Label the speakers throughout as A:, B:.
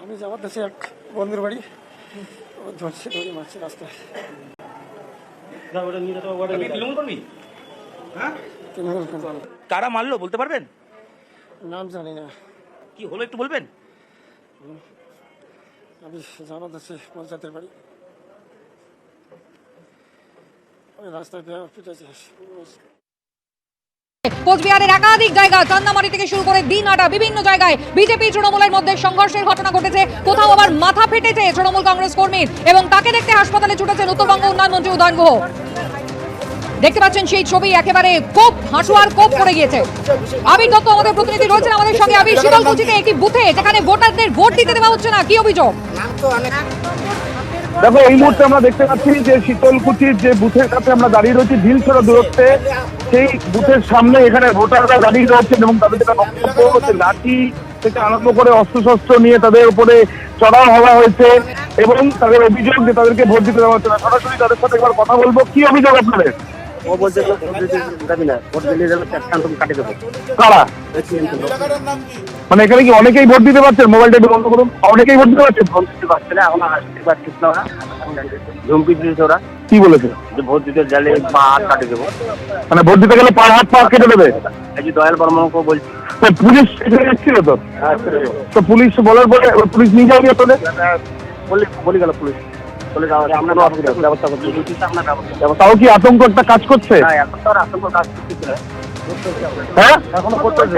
A: আমি যাওয়ার দেশে এক বন্ধুর বাড়ি ধরছে ধরে মারছে রাস্তায়।
B: কারা মারলো বলতে পারবেন?
A: নাম জানি না।
B: কি হলো একটু বলবেন?
A: আমি যাওয়ার দেশে পঞ্চায়েতের বাড়ি, ওই রাস্তায় পিটেছে।
C: কোচবিহারের একাধিক জায়গায় কান্নামারি থেকে শুরু করে দিনহাটা বিভিন্ন জায়গায় বিজেপি তৃণমূলের মধ্যে সংঘর্ষের ঘটনা ঘটেছে। কোথাও আবার মাথা ফেটেছে তৃণমূল কংগ্রেস কর্মীর এবং তাকে দেখতে হাসপাতালে ছুটেছেন উত্তরবঙ্গ উন্নয়ন মন্ত্রী উদয়ন গুহ। দেখতে পাচ্ছেন সেই ছবি, একেবারে কোপ হাঁটুয়ার কোপ পড়ে গিয়েছে। আবির দত্ত আমাদের প্রতিনিধি রয়েছেন আমাদের সঙ্গে। আবির, শীতলকুচিতে একটি বুথে যেখানে ভোটারদের ভোট দিতে দেওয়া হচ্ছে না, কি অভিযোগ?
D: দেখো, এই মুহূর্তে আমরা দেখতে পাচ্ছি যে শীতলকুচির যে বুথের কাছে আমরা দাঁড়িয়ে রয়েছি ঢিলছড়া দূরত্বে, সেই বুথের সামনে এখানে ভোটাররা দাঁড়িয়ে রয়েছেন এবং তাদের যেটা বক্তব্য হচ্ছে লাঠি থেকে আরম্ভ করে অস্ত্রশস্ত্র নিয়ে তাদের উপরে চড়াও হওয়া হয়েছে এবং তাদের অভিযোগ যে তাদেরকে ভোট দিতে দেওয়া হচ্ছে না। সরাসরি তাদের সাথে একবার কথা বলবো। কি অভিযোগ আপনাদের?
E: ও বলছে ভোট দিলে যাবে কাটে দেবো।
D: কারা? মানে এখানে কি অনেকেই ভোট দিতে পারছেন? মোবাইলটা একটু বন্ধ করুন। অনেকেই ভোট দিতে পারছেন?
E: ভোট দিতে পারছে না, এখন আসতে পারছিস না। ওরা ঝুমকি দিয়েছে। ওরা
D: কি বলেছে?
E: যে ভোট দিতে গেলে পা হাত কাটে দেবো।
D: মানে ভোট দিতে গেলে পা হাত পা কেটে দেবে?
E: এই যে দয়াল বর্মনকে বলছি।
D: পুলিশ এখানে এসেছিল তো? তো পুলিশ বলার পরে পুলিশ নিয়ে যাওয়া গিয়ে তোলে
E: বলে গেল পুলিশ। বলে আমরা ব্যবস্থা করছি।
D: তাও কি আতঙ্ক একটা কাজ করছে?
E: এখন তো আর আতঙ্ক কাজ করতেছে না।
D: হ্যাঁ,
E: এখনো করতেছে।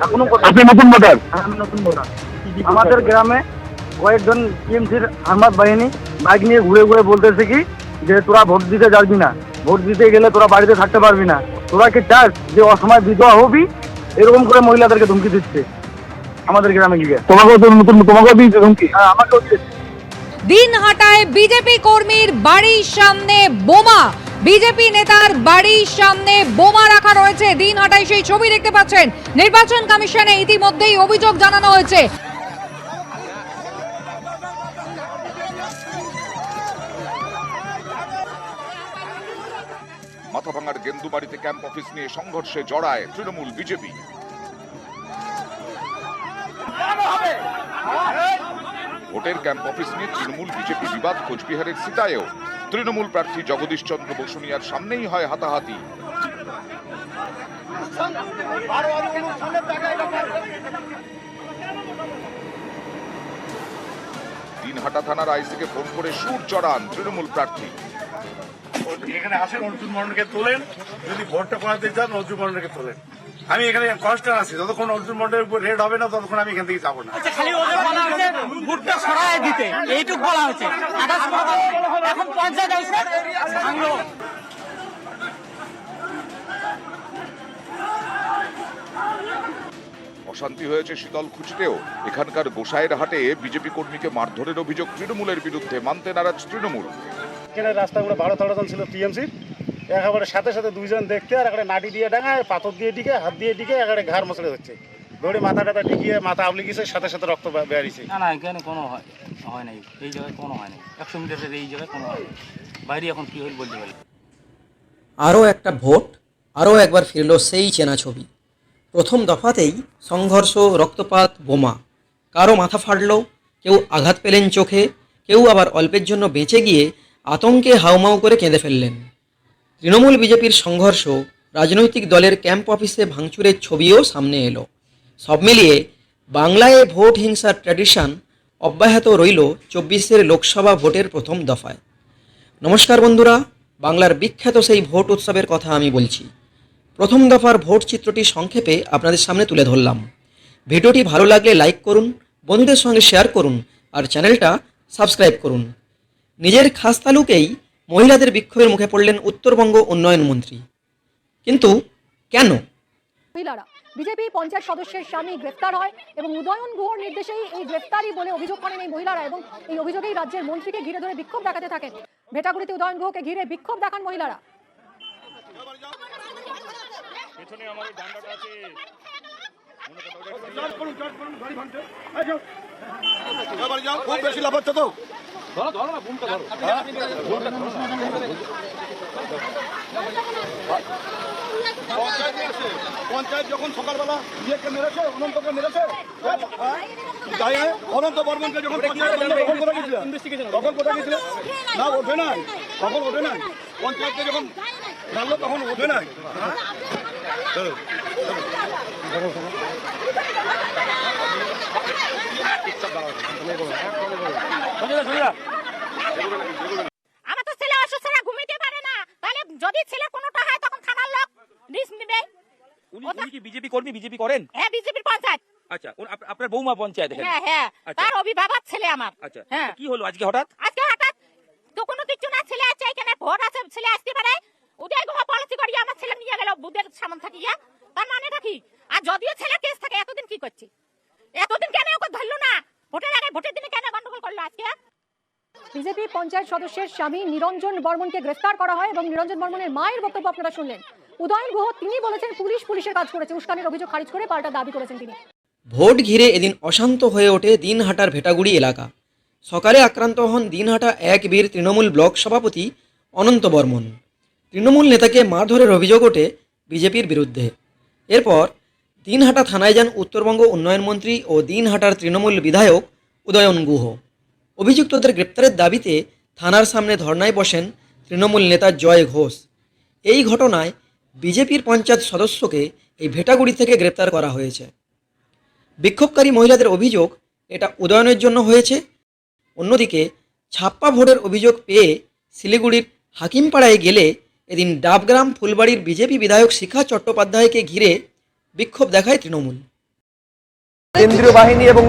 E: এখনো
D: আপনি নতুন ভোটার?
E: আমি নতুন ভোটার। আমাদের গ্রামে কয়েকজন টিএমসির আহমদ বাহিনী বাইক নিয়ে ঘুরে ঘুরে বলতেছে কি যে তোরা ভোট দিতে যাবি না, ভোট দিতে গেলে তোরা বাড়িতে থাকতে পারবি না, তোরা কি চাস যে অসময় বিধবা হবি, এরকম করে মহিলাদেরকে ধমকি দিচ্ছে আমাদের গ্রামে গিয়ে।
D: তোমাকেও দিয়েছে ধমকি?
E: হ্যাঁ, আমাকেও দিয়েছে।
C: দিনহাটায় বিজেপি কর্মীর বাড়ির সামনে বোমা, বিজেপি নেতার বাড়ির সামনে বোমা রাখা রয়েছে। দিনহাটায় সেই ছবি দেখতে পাচ্ছেন। নির্বাচন কমিশনে ইতিমধ্যেই অভিযোগ জানানো হয়েছে।
F: মাথাভাঙার গেন্দুবাড়িতে ক্যাম্প অফিস নিয়ে সংঘর্ষে জড়ায় তৃণমূল বিজেপি। ভোটের ক্যাম্প অফিস নিয়ে তৃণমূল বিজেপি বিবাদ কোচবিহারের সিতায়েও। তৃণমূল প্রার্থী জগদীশ চন্দ্র বসুনিয়ার সামনেই হয় হাতাহাতি। দিনহাটা থানার আইসিকে ফোন করে সুর চড়ান তৃণমূল প্রার্থী।
G: এখানে আসেন, অর্জুন মন্ডলকে তোলেন। যদি ভোটটা করাতে চান অর্জুন মন্ডলকে তোলেন। আমি এখানে কনস্ট্যান্ট আছি, যতক্ষণ অর্জুন মন্ডলের উপর রেড হবে না ততক্ষণ আমি এখান থেকে যাবো না।
F: অশান্তি হয়েছে শীতলকুচিতেও। এখানকার গোসাইয়ের হাটে বিজেপি কর্মীকে মারধরের অভিযোগ তৃণমূলের বিরুদ্ধে, মানতে নারাজ তৃণমূল।
G: এখানে রাস্তাগুলো 12-13 জন ছিল টিএমসি, একেবারে সাথে সাথে দুইজন দেখতে আর একটা নাটি দিয়ে ডাঙায়, পাথর দিয়ে টিকে, হাত দিয়ে টিকে একেবারে ঘাড় মশলে হচ্ছে। দৌড়ে মাথা টাথা টিকিয়ে মাথা আবলি গেছে, সাথে সাথে রক্ত বেরিয়েছে।
H: না এখানে কোনো হয় নাই, এই জায়গায় কোনো হয় নাই। 100 মিটারের এই জায়গায় কোনো হয় নাই। বাইরে এখন কি হইল বলতে পারি।
I: আরও একটা ভোট, আরও একবার ফিরল সেই চেনা ছবি। প্রথম দফাতেই সংঘর্ষ, রক্তপাত, বোমা। কারো মাথা ফাটল, কেউ আঘাত পেলেন চোখে, কেউ আবার অল্পের জন্য বেঁচে গিয়ে আতঙ্কে হাউমাউ করে কেঁদে ফেললেন। তৃণমূল বিজেপির সংঘর্ষ, রাজনৈতিক দলের ক্যাম্প অফিসে ভাঙচুরের ছবিও সামনে এলো। সব মিলিয়ে বাংলায় ভোট হিংসার ট্র্যাডিশন অব্যাহত রইল 24 লোকসভা ভোটের প্রথম দফায়। নমস্কার বন্ধুরা, বাংলার বিখ্যাত সেই ভোট উৎসবের কথা আমি বলছি। প্রথম দফার ভোট চিত্রটি সংক্ষেপে আপনাদের সামনে তুলে ধরলাম। ভিডিওটি ভালো লাগলে লাইক করুন, বন্ধুদের সঙ্গে শেয়ার করুন আর চ্যানেলটা সাবস্ক্রাইব করুন। নিজের খাস তালুকেই মহিলাদের বিক্ষোভের মুখে পড়লেন উত্তরবঙ্গ উন্নয়ন মন্ত্রী। কিন্তু কেন?
J: মহিলারা বিজেপি পঞ্চায়েত সদস্যের স্বামী গ্রেফতার হয় এবং উদয়ন গুহর নির্দেশেই এই গ্রেফতারি বলে অভিযোগ করেন এই মহিলারা এবং এই অভিযোগেই রাজ্যের মন্ত্রীকে ঘিরে ধরে বিক্ষোভ দেখাতে থাকেন। ভেটাগুড়িতে উদয়ন গুহকে ঘিরে বিক্ষোভ দেখান মহিলারা।
G: খুব বেশি লাভ হচ্ছে তো। পঞ্চায়েত যখন সকালবেলা ইয়েকে মেরেছে, অনন্তকে মেরেছে, অনন্ত বর্মনকে যখন তখন কোথায় গেছিল? তখন কোথায় গেছিল? না, ওঠে নাই, তখন ওঠে নাই। পঞ্চায়েতকে যখন জানলো তখন ওঠে নাই।
J: আমার তো ছেলে অসুস্থ, ঘুমিতে পারে না, তাহলে যদি ছেলে কোনোটা হয় তখন থানার লোক রিস্ক নেবে।
B: উনি কি বিজেপি কর্মী, বিজেপি করেন?
J: হ্যাঁ, বিজেপির পঞ্চায়েত।
B: আচ্ছা, আপনার বৌমা পঞ্চায়েত এখানে?
J: হ্যাঁ হ্যাঁ, তার অভিভাবক ছেলে আমার।
B: আচ্ছা,
J: হ্যাঁ।
B: কি হলো আজকে হঠাৎ?
J: আজকে হঠাৎ তো কোনো কিছু না, ছেলে আছে এখানে, ভোট আছে, ছেলে আসতে পারে। ওদের ঘর পলিসি করিয়া আমার ছেলে নিয়ে গেল বুধের সামন থাকিয়া, তার মানেটা কি? আর যদিও ছেলে কেস থাকে, এতদিন কি করছে? এতদিন কেন ওকে ধরলো না? ভোটের আগে, ভোটের দিনে কেন গন্ডগোল করলো আজকে? বিজেপি পঞ্চায়েত সদস্যের স্বামী নিরঞ্জন বর্মনকে গ্রেফতার করা হয় এবং নিরঞ্জন বর্মনের মায়ের বক্তব্য আপনারা শুনলেন। উদয়ন গুহ তিনি বলেছেন পুলিশের কাজ করেছে, উস্কানির অভিযোগ খারিজ করে পাল্টা দাবি করেছেন তিনি।
I: ভোট ঘিরে এদিন অশান্ত হয়ে ওঠে দিনহাটার ভেটাগুড়ি এলাকা। সকালে আক্রান্ত হন দিনহাটা ১ বীর তৃণমূল ব্লক সভাপতি অনন্ত বর্মন। তৃণমূল নেতাকে মারধরের অভিযোগ ওঠে বিজেপির বিরুদ্ধে। এরপর দিনহাটা থানায় যান উত্তরবঙ্গ উন্নয়ন মন্ত্রী ও দিনহাটার তৃণমূল বিধায়ক উদয়ন গুহ। অভিযুক্তদের গ্রেপ্তারের দাবিতে থানার সামনে ধর্নায় বসেন তৃণমূল নেতা জয় ঘোষ। এই ঘটনায় বিজেপির পঞ্চায়েত সদস্যকে এই ভেটাগুড়ি থেকে গ্রেপ্তার করা হয়েছে। বিক্ষোভকারী মহিলাদের অভিযোগ এটা উদয়নের জন্য হয়েছে। অন্যদিকে ছাপ্পা ভোটের অভিযোগ পেয়ে শিলিগুড়ির হাকিমপাড়ায় গেলে এদিন ডাবগ্রাম ফুলবাড়ির বিজেপি বিধায়ক শিখা চট্টোপাধ্যায়কে ঘিরে বিক্ষোভ দেখায় তৃণমূল।
K: কেন্দ্রীয় বাহিনী এবং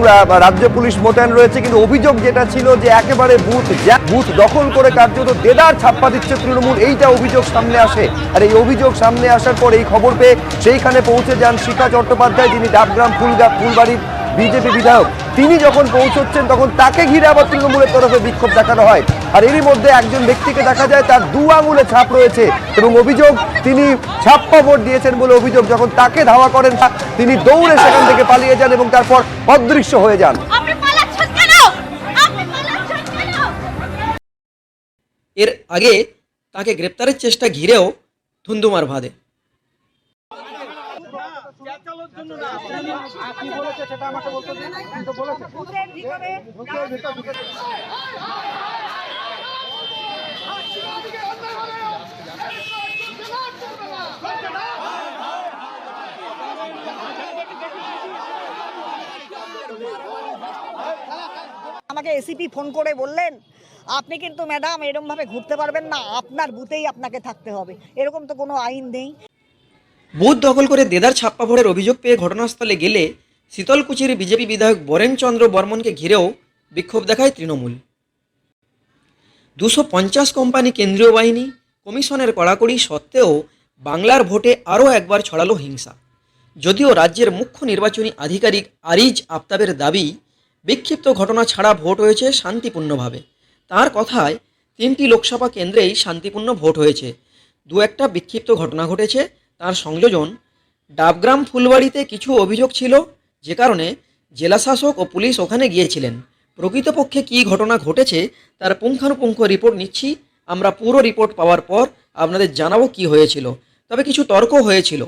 K: রাজ্য পুলিশ মোতায়েন রয়েছে, কিন্তু অভিযোগ যেটা ছিল যে একেবারে বুথ দখল করে কার্যত দেদার ছাপ্পা দিচ্ছে তৃণমূল, এইটা অভিযোগ সামনে আসে। আর এই অভিযোগ সামনে আসার পর এই খবর পেয়ে সেইখানে পৌঁছে যান শিখা চট্টোপাধ্যায়, যিনি ডাবগ্রাম ফুলবাড়ির বিজেপি বিধায়ক। তিনি যখন পৌঁছচ্ছেন তখন তাকে ঘিরে আবার তৃণমূলের তরফে বিক্ষোভ দেখানো হয়। আর এরই মধ্যে একজন ব্যক্তিকে দেখা যায় তার 2 আঙুলে ছাপ রয়েছে এবং অভিযোগ তিনি ছাপ্পা ভোট দিয়েছেন বলে অভিযোগ। যখন তাকে ধাওয়া করেন তিনি দৌড়ে সেখান থেকে পালিয়ে যান এবং তারপর অদৃশ্য হয়ে যান।
I: এর আগে তাকে গ্রেপ্তারের চেষ্টা ঘিরেও ধুন্ধুমার ভাদে।
L: আমাকে এসিপি ফোন করে বললেন, আপনি কিন্তু ম্যাডাম এরকম ভাবে ঘুরতে পারবেন না, আপনার বুথেই আপনাকে থাকতে হবে। এরকম তো কোনো আইন নেই।
I: বুথ দখল করে দেদার ছাপ্পা ভোটের অভিযোগ পেয়ে ঘটনাস্থলে গেলে শীতলকুচির বিজেপি বিধায়ক বরেন চন্দ্র বর্মনকে ঘিরেও বিক্ষোভ দেখায় তৃণমূল। 250 কোম্পানি কেন্দ্রীয় বাহিনী কমিশনের কড়াকড়ি সত্ত্বেও বাংলার ভোটে আরও একবার ছড়ালো হিংসা। যদিও রাজ্যের মুখ্য নির্বাচনী আধিকারিক আরিজ আফতাবের দাবি বিক্ষিপ্ত ঘটনা ছাড়া ভোট হয়েছে শান্তিপূর্ণভাবে। তার কথায় 3টি লোকসভা কেন্দ্রেই শান্তিপূর্ণ ভোট হয়েছে, 2-1টা বিক্ষিপ্ত ঘটনা ঘটেছে। তার সংযোজন ডাবগ্রাম ফুলবাড়িতে কিছু অভিযোগ ছিল, যে কারণে জেলাশাসক ও পুলিশ ওখানে গিয়েছিলেন। প্রকৃতপক্ষে কী ঘটনা ঘটেছে তার পুঙ্খানুপুঙ্খ রিপোর্ট নিচ্ছি আমরা। পুরো রিপোর্ট পাওয়ার পর আপনাদের জানাবো কি হয়েছিল। তবে কিছু তর্ক হয়েছিল।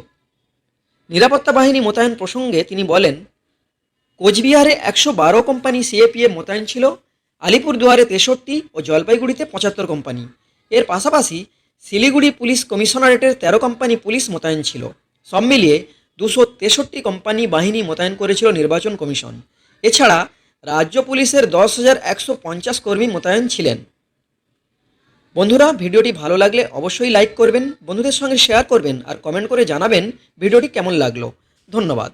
I: নিরাপত্তা বাহিনী মোতায়েন প্রসঙ্গে তিনি বলেন, কোচবিহারে 112 কোম্পানি সিএপিএফ মোতায়েন ছিল, আলিপুরদুয়ারে 63 ও জলপাইগুড়িতে 75 কোম্পানি। এর পাশাপাশি শিলিগুড়ি পুলিশ কমিশনারেটের 13 কোম্পানি পুলিশ মোতায়েন ছিল। সব মিলিয়ে 263 কোম্পানি বাহিনী মোতায়েন করেছিল নির্বাচন কমিশন। এছাড়া রাজ্য পুলিশের 10,150 কর্মী মোতায়েন ছিলেন। বন্ধুরা, ভিডিওটি ভালো লাগলে অবশ্যই লাইক করবেন, বন্ধুদের সঙ্গে শেয়ার করবেন আর কমেন্ট করে জানাবেন ভিডিওটি কেমন লাগলো। ধন্যবাদ।